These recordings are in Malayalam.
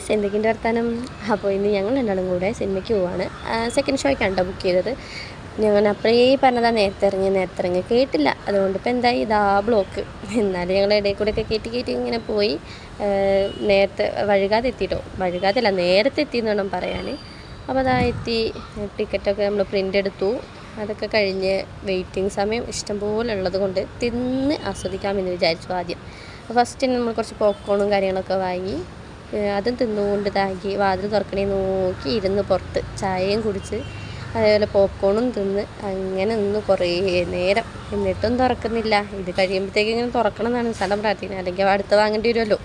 ഗായ്സ്, എന്തൊക്കെയുണ്ട് വർത്താനം? അപ്പോൾ ഇന്ന് ഞങ്ങൾ രണ്ടാളും കൂടെ സിനിമയ്ക്ക് പോവാണ്. സെക്കൻഡ് ഷോയ്ക്കാണ് കേട്ടോ ബുക്ക് ചെയ്തത്. ഞങ്ങൾ അപ്പോഴേ പറഞ്ഞതാ നേരത്തെ ഇറങ്ങി കേട്ടില്ല. അതുകൊണ്ട് ഇപ്പോൾ എന്തായി ഇതാ ബ്ലോക്ക്. എന്നാലും ഞങ്ങൾ ഇടയിൽ കൂടെയൊക്കെ കയറ്റി ഇങ്ങനെ പോയി. നേരത്തെ വഴുകാതെയല്ല നേരത്തെ എത്തിയെന്ന് വേണം പറയാൻ. അപ്പോൾ അതാ എത്തി. ടിക്കറ്റൊക്കെ നമ്മൾ പ്രിൻ്റ് എടുത്തു. അതൊക്കെ കഴിഞ്ഞ് വെയിറ്റിംഗ് സമയം ഇഷ്ടംപോലെ ഉള്ളത് കൊണ്ട് തിന്ന് ആസ്വദിക്കാമെന്ന് വിചാരിച്ചു ആദ്യം. ഫസ്റ്റ് നമ്മൾ കുറച്ച് പോപ്കോണും കാര്യങ്ങളൊക്കെ വാങ്ങി അതും തിന്നുകൊണ്ട് ഇതാക്കി വാതിൽ തുറക്കണേ നോക്കി ഇരുന്ന് പുറത്ത് ചായയും കുടിച്ച് അതേപോലെ പോപ്കോണും തിന്ന് അങ്ങനെ നിന്ന് കുറേ നേരം. എന്നിട്ടും തുറക്കുന്നില്ല. ഇത് കഴിയുമ്പോഴത്തേക്കും ഇങ്ങനെ തുറക്കണം എന്നാണ് സ്ഥലം പ്രാർത്ഥിക്കുന്നത്, അല്ലെങ്കിൽ അടുത്ത് വാങ്ങേണ്ടി വരുമല്ലോ.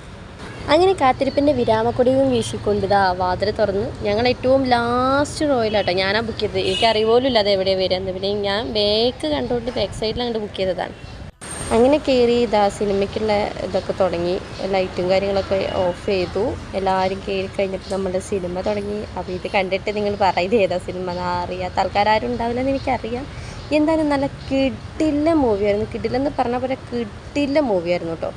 അങ്ങനെ കാത്തിരിപ്പിൻ്റെ വിരാമക്കൊടിയും വീശിക്കൊണ്ട് വാതിൽ തുറന്ന് ഞങ്ങൾ ഏറ്റവും ലാസ്റ്റ് റോയിലാട്ടോ ഞാനാ ബുക്ക് ചെയ്തത്. എനിക്ക് അറിയുപോലും ഇല്ല അത് എവിടെയാണ് വരികയെന്ന്. പിന്നെ ഞാൻ ബാക്ക് കണ്ടുകൊണ്ട് ബാക്ക് സൈഡിൽ അങ്ങോട്ട് ബുക്ക് ചെയ്തതാണ്. അങ്ങനെ കയറി സിനിമയ്ക്കുള്ള ഇതൊക്കെ തുടങ്ങി. ലൈറ്റും കാര്യങ്ങളൊക്കെ ഓഫ് ചെയ്തു. എല്ലാവരും കയറി കഴിഞ്ഞപ്പോൾ നമ്മുടെ സിനിമ തുടങ്ങി. അപ്പോൾ ഇത് കണ്ടിട്ട് നിങ്ങൾ പറയുന്നത് ഏതാ സിനിമ അറിയാത്ത ആൾക്കാരും ഉണ്ടാവില്ലെന്ന് എനിക്കറിയാം. എന്തായാലും നല്ല കിടില മൂവിയായിരുന്നു. കിടിലെന്ന് പറഞ്ഞ പോലെ കിടില മൂവിയായിരുന്നു കേട്ടോ.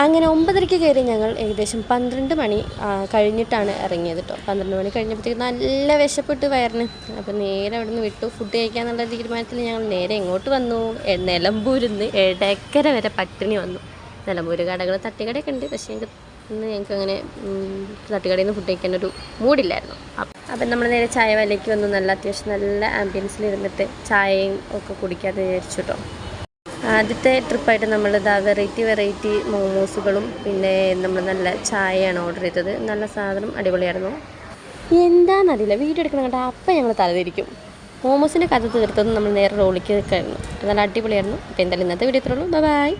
അങ്ങനെ 9:30 കയറി ഞങ്ങൾ ഏകദേശം 12 മണി കഴിഞ്ഞിട്ടാണ് ഇറങ്ങിയത് കേട്ടോ. 12 മണി കഴിഞ്ഞപ്പോഴത്തേക്ക് നല്ല വിശപ്പെട്ട് വയറിന്. അപ്പോൾ നേരെ അവിടെ നിന്ന് വിട്ടു. ഫുഡ് കഴിക്കാന്നുള്ള തീരുമാനത്തിൽ ഞങ്ങൾ നേരെ എങ്ങോട്ട് വന്നു? നിലമ്പൂരിൽ നിന്ന് എടക്കര വരെ പട്ടിണി വന്നു. നിലമ്പൂർ കടകൾ തട്ടുകടയൊക്കെ ഉണ്ട്, പക്ഷേ ഞങ്ങൾക്ക് അങ്ങനെ തട്ടുകടയിൽ നിന്ന് ഫുഡ് കഴിക്കാനൊരു മൂഡില്ലായിരുന്നു. അപ്പം നമ്മൾ നേരെ ചായ വിലയ്ക്ക് വന്നു. അത്യാവശ്യം നല്ല ആംബിയൻസിലിരുന്നിട്ട് ചായയും ഒക്കെ കുടിക്കാതെ വിചാരിച്ചു കേട്ടോ. ആദ്യത്തെ ട്രിപ്പായിട്ട് നമ്മൾ വെറൈറ്റി മോമോസുകളും പിന്നെ നമ്മൾ നല്ല ചായയാണ് ഓർഡർ ചെയ്തത്. നല്ല സാധനം അടിപൊളിയായിരുന്നു. എന്താണെന്നറിയില്ല, വീഡിയോ എടുക്കണം കേട്ടോ. അപ്പം ഞങ്ങൾ തലതിരിക്കും. മോമോസിൻ്റെ കഥ തീർത്തതും നമ്മൾ നേരെ റോളിക്ക് നിൽക്കായിരുന്നു. നല്ല അടിപൊളിയായിരുന്നു. അപ്പോൾ എന്തായാലും ഇന്നത്തെ വീഡിയോ ഇത്രയുള്ളൂ. ബൈ.